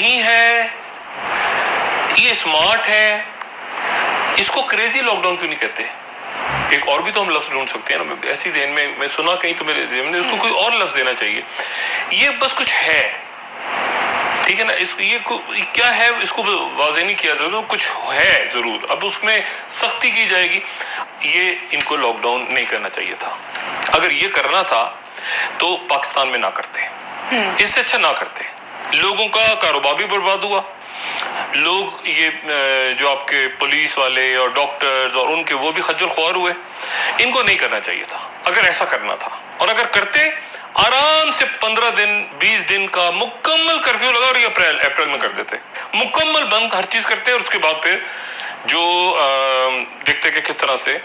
صحیح ہے, یہ اسمارٹ ہے, اس کو کریزی لاک ڈاؤن کیوں نہیں کہتے؟ ایک اور بھی تو ہم لفظ ڈھونڈ سکتے ہیں نا, ایسی ذہن میں سنا کہیں تو میرے ذہن میں اس کو کوئی اور لفظ دینا چاہیے. یہ بس کچھ ہے, ٹھیک ہے نا, یہ کیا ہے اس کو واضح نہیں کیا ضرور, کچھ ہے ضرور. اب اس میں سختی کی جائے گی. یہ ان کو لاک ڈاؤن نہیں کرنا چاہیے تھا. اگر یہ کرنا تھا تو پاکستان میں نہ کرتے, اس سے اچھا نہ کرتے. لوگوں کا کاروبار بھی برباد ہوا, لوگ یہ جو آپ کے پولیس والے اور ڈاکٹرز اور ان کے وہ بھی خجل خوار ہوئے. ان کو نہیں کرنا چاہیے تھا اگر ایسا کرنا تھا. اور اگر کرتے آرام سے 15 دن 20 دن کا مکمل کرفیو لگا, اور یہ اپریل میں کر دیتے, مکمل بند ہر چیز کرتے. اور اس کے بعد پھر جو دیکھتے کہ کس طرح سے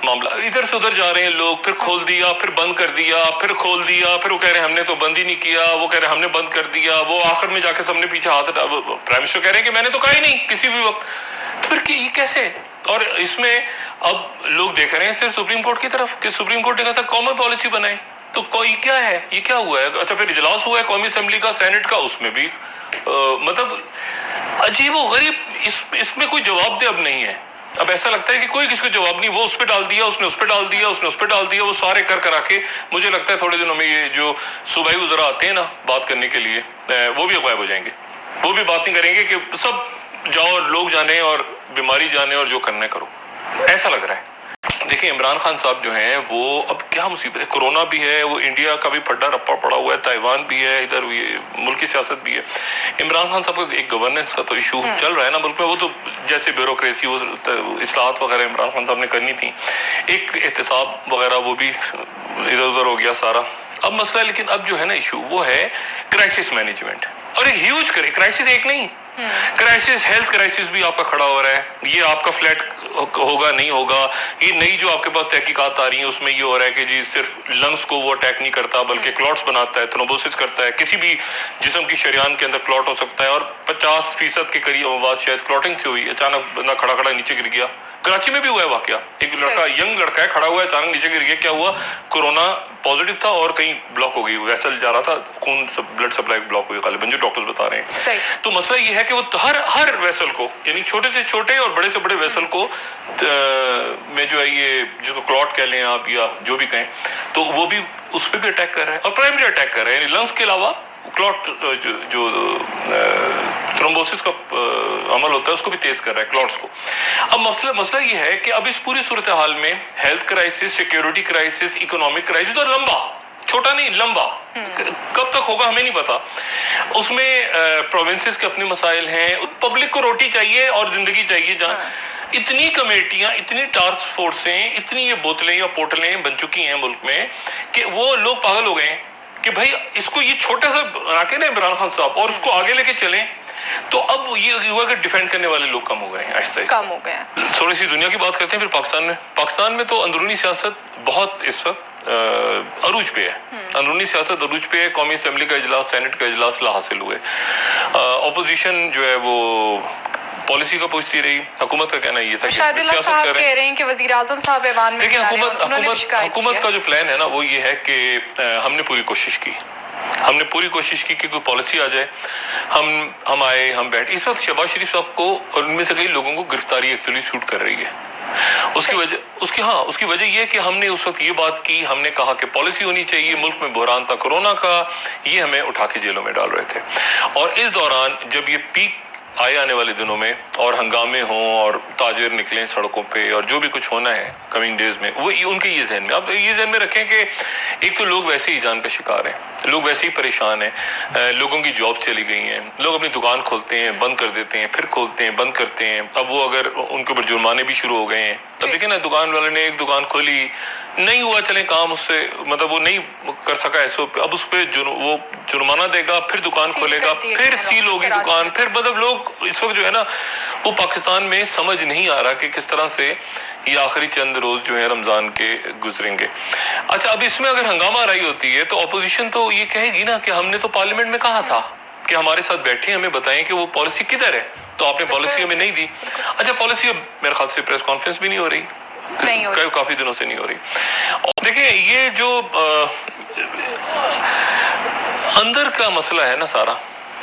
معاملہ ادھر سے ادھر جا رہے ہیں لوگ, پھر کھول دیا, پھر بند کر دیا, پھر کھول دیا, پھر وہ کہہ رہے ہیں ہم نے تو بند ہی نہیں کیا, وہ کہہ رہے ہیں ہم نے بند کر دیا, وہ آخر میں جا کے سب نے پیچھے ہاتھ, پرائم منسٹر کہہ رہے ہیں کہ میں نے تو کہا ہی نہیں کسی بھی وقت. تو پھر یہ کیسے؟ اور اس میں اب لوگ دیکھ رہے ہیں صرف سپریم کورٹ کی طرف, کہ سپریم کورٹ نے کہا تھا قومی پالیسی بنائیں. تو کوئی کیا ہے, یہ کیا ہوا ہے؟ اچھا پھر اجلاس ہوا ہے قومی اسمبلی کا, سینٹ کا, اس میں بھی مطلب عجیب و غریب, اس میں کوئی جواب دہ اب نہیں ہے. اب ایسا لگتا ہے کہ کوئی کسی کو جواب نہیں, وہ اس پہ ڈال دیا, اس نے اس پہ ڈال دیا, اس نے اس پہ ڈال دیا, وہ سارے کر کے مجھے لگتا ہے تھوڑے دنوں میں یہ جو صوبائی وزراء آتے ہیں نا بات کرنے کے لیے, وہ بھی غائب ہو جائیں گے. وہ بھی بات نہیں کریں گے کہ سب جاؤ, لوگ جانے اور بیماری جانے اور جو کرنا ہے کرو. ایسا لگ رہا ہے. دیکھیں عمران خان صاحب جو ہیں وہ اب کیا مصیبت ہے, کورونا بھی ہے, وہ انڈیا کا بھی پھڈا رپا پڑا ہوا ہے, تائیوان بھی ہے, ادھر یہ ملکی سیاست بھی ہے. عمران خان صاحب کا ایک گورننس کا تو ایشو چل رہا ہے نا ملک میں, وہ تو جیسے بیوروکریسی, وہ اصلاحات وغیرہ عمران خان صاحب نے کرنی تھی, ایک احتساب وغیرہ وہ بھی ادھر ادھر ہو گیا سارا. اب مسئلہ ہے, لیکن اب جو ہے نا ایشو وہ ہے کرائسس مینجمنٹ, اور ایک ہیوج کرائسس, ایک نہیں کرائسس, ہیلتھ کرائسس بھی آپ کا کھڑا ہو رہا ہے. یہ آپ کا فلیٹ ہوگا نہیں ہوگا, یہ نئی جو آپ کے پاس تحقیقات آ رہی ہیں اس میں یہ ہو رہا ہے کہ جی صرف لنگس کو وہ اٹیک نہیں کرتا بلکہ کلاٹس بناتا ہے, تھرومبوسس کرتا ہے, کسی بھی جسم کی شریان کے اندر کلاٹ ہو سکتا ہے. اور 50% کے قریب آواز شاید کلاٹنگ سے ہوئی, اچانک بندہ کھڑا نیچے گر گیا. کراچی میں بھی ہوا ہے واقعہ, ایک لڑکا ینگ لڑکا ہے, کھڑا ہوا ہے, اچانک نیچے گر گیا. کیا ہوا؟ کورونا پازیٹیو تھا اور کہیں بلاک ہو گئی, ویسل جا رہا تھا, خون بلڈ سپلائی بلاک ہوئی غالباً, جو ڈاکٹرز بتا رہے ہیں. تو مسئلہ یہ ہے کہ وہ ہر ویسل کو, یعنی چھوٹے سے چھوٹے اور بڑے سے بڑے ویسل کو میں جو ہے یہ جس کو کلاٹ کہہ لیں آپ یا جو بھی کہیں, تو وہ بھی اس پہ بھی اٹیک کر رہے ہیں, اور پرائمری اٹیک کر رہے ہیں, یعنی لنگس کے علاوہ کلاٹ جو تھرومبوسس کا عمل ہوتا ہے اس کو بھی تیز کر رہا ہے, کلاٹس کو. اب مسئلہ یہ ہے کہ اب اس پوری صورتحال میں health crisis, security crisis, economic crisis, اور لمبا, چھوٹا نہیں لمبا, کب تک ہوگا ہمیں نہیں پتا. اس میں پروونسز کے اپنے مسائل ہیں, پبلک کو روٹی چاہیے اور زندگی چاہیے. جہاں اتنی کمیٹیاں, اتنی ٹاسک فورسیں, اتنی یہ بوتلیں یا پوٹلیں بن چکی ہیں ملک میں کہ وہ لوگ پاگل ہو گئے ہیں کہ بھائی اس کو یہ چھوٹا سا بنا کے نا عمران خان صاحب, اور اس کو آگے لے کے چلیں. تو اب یہ ہوا کہ ڈیفینڈ کرنے والے لوگ کم ہو گئے ہیں, آہستہ آہستہ کم ہو گئے ہیں. تھوڑی سی دنیا کی بات کرتے ہیں. پھر پاکستان میں تو اندرونی سیاست بہت اس وقت عروج پہ ہے. اندرونی سیاست عروج پہ ہے. قومی اسمبلی کا اجلاس, سینٹ کا اجلاس لا حاصل ہوئے. اپوزیشن جو ہے وہ پالیسی کا پوچھتی رہی. حکومت کا کہنا یہ تھا کہ سیاست کر رہے ہیں. کہہ رہے ہیں کہ وزیر اعظم صاحب ایوان میں حکومت کا جو پلان ہے نا وہ یہ ہے کہ ہم نے پوری کوشش کی کہ کوئی پالیسی آ جائے. ہم آئے, ہم بیٹھے. اس وقت شہباز شریف صاحب کو اور ان میں سے کئی لوگوں کو گرفتاری ایکچولی سوٹ کر رہی ہے. اس کی وجہ یہ ہے کہ ہم نے اس وقت یہ بات کی, ہم نے کہا کہ پالیسی ہونی چاہیے. ملک میں بحران تھا کورونا کا, یہ ہمیں اٹھا کے جیلوں میں ڈال رہے تھے. اور اس دوران جب یہ پیک آنے والے دنوں میں اور ہنگامے ہوں اور تاجر نکلیں سڑکوں پہ اور جو بھی کچھ ہونا ہے کمنگ ڈیز میں, وہ ان کے یہ ذہن میں, اب یہ ذہن میں رکھیں کہ ایک تو لوگ ویسے ہی جان کا شکار ہیں, لوگ ویسے ہی پریشان ہیں, لوگوں کی جاب چلی گئی ہیں, لوگ اپنی دکان کھولتے ہیں بند کر دیتے ہیں, پھر کھولتے ہیں بند کرتے ہیں. اب وہ اگر ان کے اوپر جرمانے بھی شروع ہو گئے ہیں. اب دیکھیں نا, دکان والے نے ایک دکان کھولی, نہیں ہوا چلیں کام اس سے, مطلب وہ نہیں کر سکا ایسے, اب اس پہ وہ جرمانہ دے گا, پھر دکان کھولے گا, پھر سیل ہوگی دکان, پھر مطلب لوگ اس وقت جو ہے نا وہ پاکستان میں سمجھ نہیں آ رہا کہ کس طرح سے یہ آخری چند روز جو ہے رمضان کے گزریں گے. اچھا, اب اس میں اگر ہنگامہ آرائی ہوتی ہے تو اپوزیشن تو یہ کہے گی نا کہ ہم نے تو پارلیمنٹ میں کہا تھا کہ ہمارے ساتھ بیٹھے ہمیں بتائیں کہ وہ پالیسی کدھر ہے, تو آپ نے پالیسی ہمیں نہیں دی. اچھا, پالیسی اب میرے خیال سے پریس کانفرنس بھی نہیں ہو رہی, کافی دنوں سے نہیں ہو رہی. دیکھیں یہ جو اندر کا مسئلہ ہے نا سارا,